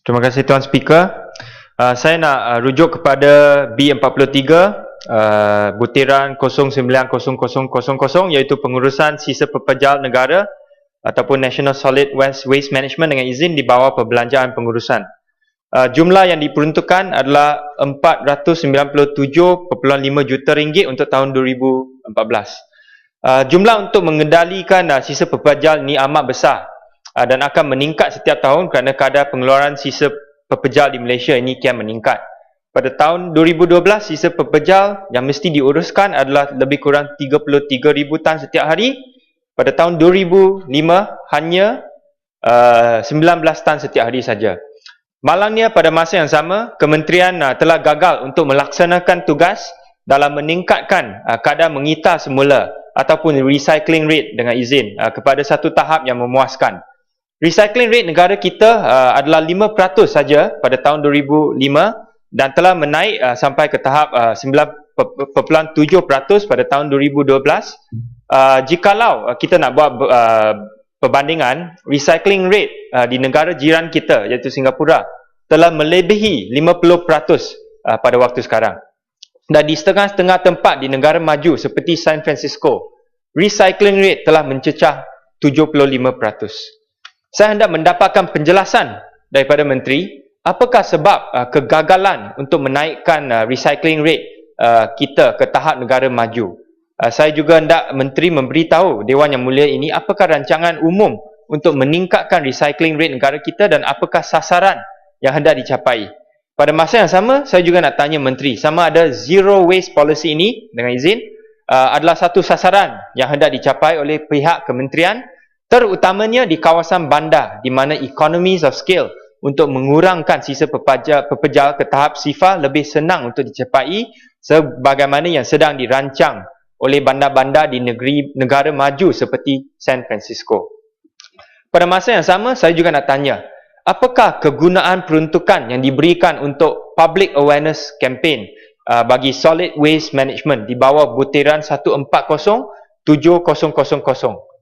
Terima kasih Tuan Speaker. Saya nak rujuk kepada B43 butiran 090000 iaitu pengurusan sisa pepejal negara ataupun National Solid Waste Management dengan izin di bawah perbelanjaan pengurusan. Jumlah yang diperuntukkan adalah 497.5 juta ringgit untuk tahun 2014. Jumlah untuk mengendalikan sisa pepejal ini amat besar dan akan meningkat setiap tahun kerana kadar pengeluaran sisa pepejal di Malaysia ini kian meningkat. Pada tahun 2012, sisa pepejal yang mesti diuruskan adalah lebih kurang 33,000 tan setiap hari. Pada tahun 2005, hanya 19 tan setiap hari saja. Malangnya pada masa yang sama, kementerian telah gagal untuk melaksanakan tugas dalam meningkatkan kadar mengitar semula ataupun recycling rate dengan izin kepada satu tahap yang memuaskan. Recycling rate negara kita adalah 5% saja pada tahun 2005 dan telah menaik sampai ke tahap 9.7% pada tahun 2012. Jikalau kita nak buat perbandingan, recycling rate di negara jiran kita iaitu Singapura telah melebihi 50% pada waktu sekarang. Dan di setengah-setengah tempat di negara maju seperti San Francisco, recycling rate telah mencecah 75%. Saya hendak mendapatkan penjelasan daripada Menteri, apakah sebab kegagalan untuk menaikkan recycling rate kita ke tahap negara maju. Saya juga hendak Menteri memberitahu Dewan Yang Mulia ini apakah rancangan umum untuk meningkatkan recycling rate negara kita dan apakah sasaran yang hendak dicapai. Pada masa yang sama, saya juga nak tanya Menteri, sama ada zero waste policy ini dengan izin adalah satu sasaran yang hendak dicapai oleh pihak kementerian, terutamanya di kawasan bandar di mana economies of scale untuk mengurangkan sisa pepejal ke tahap SIFA lebih senang untuk dicapai sebagaimana yang sedang dirancang oleh bandar-bandar di negara maju seperti San Francisco. Pada masa yang sama, saya juga nak tanya, apakah kegunaan peruntukan yang diberikan untuk public awareness campaign bagi solid waste management di bawah butiran 14070000?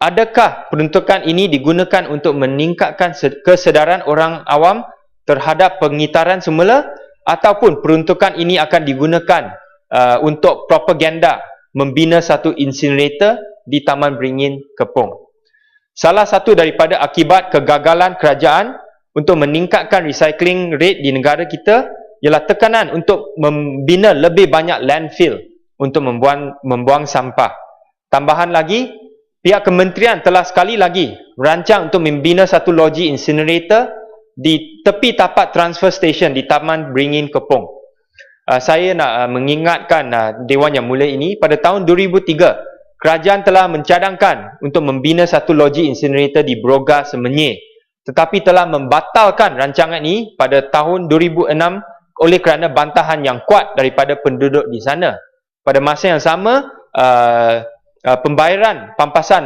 Adakah peruntukan ini digunakan untuk meningkatkan kesedaran orang awam terhadap pengitaran semula ataupun peruntukan ini akan digunakan untuk propaganda membina satu incinerator di Taman Beringin Kepong? Salah satu daripada akibat kegagalan kerajaan untuk meningkatkan recycling rate di negara kita ialah tekanan untuk membina lebih banyak landfill untuk membuang sampah. Tambahan lagi, pihak kementerian telah sekali lagi merancang untuk membina satu loji incinerator di tepi tapak transfer station di Taman Beringin Kepong. Saya nak mengingatkan Dewan Yang Mulia ini, pada tahun 2003, kerajaan telah mencadangkan untuk membina satu loji incinerator di Broga Semenyih, tetapi telah membatalkan rancangan ini pada tahun 2006 oleh kerana bantahan yang kuat daripada penduduk di sana. Pada masa yang sama, pembayaran pampasan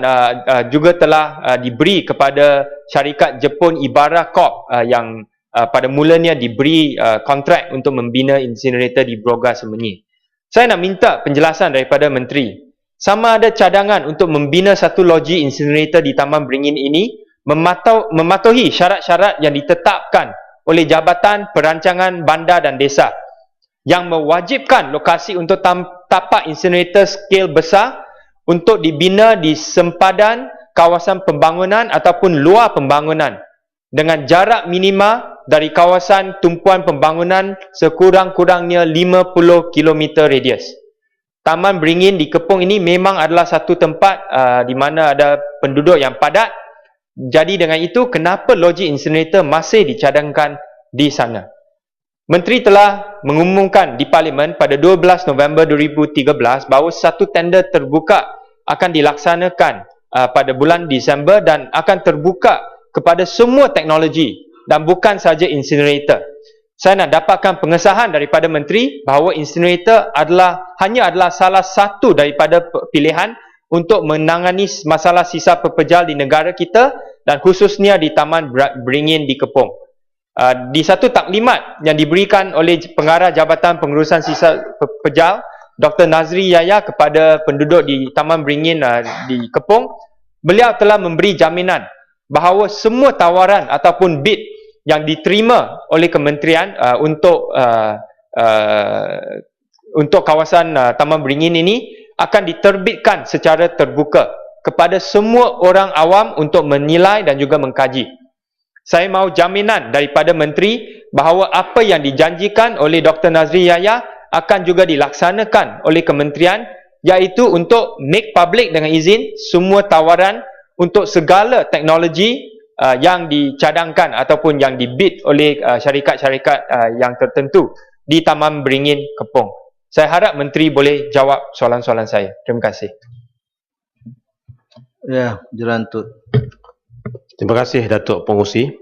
juga telah diberi kepada syarikat Jepun Ibara Corp yang pada mulanya diberi kontrak untuk membina incinerator di Broga Semenyih. Saya nak minta penjelasan daripada Menteri, sama ada cadangan untuk membina satu loji incinerator di Taman Beringin ini mematuhi syarat-syarat yang ditetapkan oleh Jabatan Perancangan Bandar dan Desa yang mewajibkan lokasi untuk tapak incinerator skala besar untuk dibina di sempadan kawasan pembangunan ataupun luar pembangunan dengan jarak minima dari kawasan tumpuan pembangunan sekurang-kurangnya 50 km radius. Taman Beringin di Kepong ini memang adalah satu tempat di mana ada penduduk yang padat. Jadi dengan itu, kenapa loji incinerator masih dicadangkan di sana? Menteri telah mengumumkan di Parlimen pada 12 November 2013 bahawa satu tender terbuka akan dilaksanakan pada bulan Disember dan akan terbuka kepada semua teknologi dan bukan saja incinerator. Saya nak dapatkan pengesahan daripada Menteri bahawa incinerator hanya adalah salah satu daripada pilihan untuk menangani masalah sisa pepejal di negara kita dan khususnya di Taman Beringin di Kepong. Di satu taklimat yang diberikan oleh Pengarah Jabatan Pengurusan Sisa Pepejal, Dr. Nazri Yahya kepada penduduk di Taman Beringin di Kepong, beliau telah memberi jaminan bahawa semua tawaran ataupun bid yang diterima oleh kementerian untuk kawasan Taman Beringin ini akan diterbitkan secara terbuka kepada semua orang awam untuk menilai dan juga mengkaji. Saya mahu jaminan daripada menteri bahawa apa yang dijanjikan oleh Dr. Nazri Yahya akan juga dilaksanakan oleh kementerian, iaitu untuk make public dengan izin semua tawaran untuk segala teknologi yang dicadangkan ataupun yang dibid oleh syarikat-syarikat yang tertentu di Taman Beringin Kepong. Saya harap menteri boleh jawab soalan-soalan saya. Terima kasih. Ya, Jelantut. Terima kasih Datuk Pengurusi.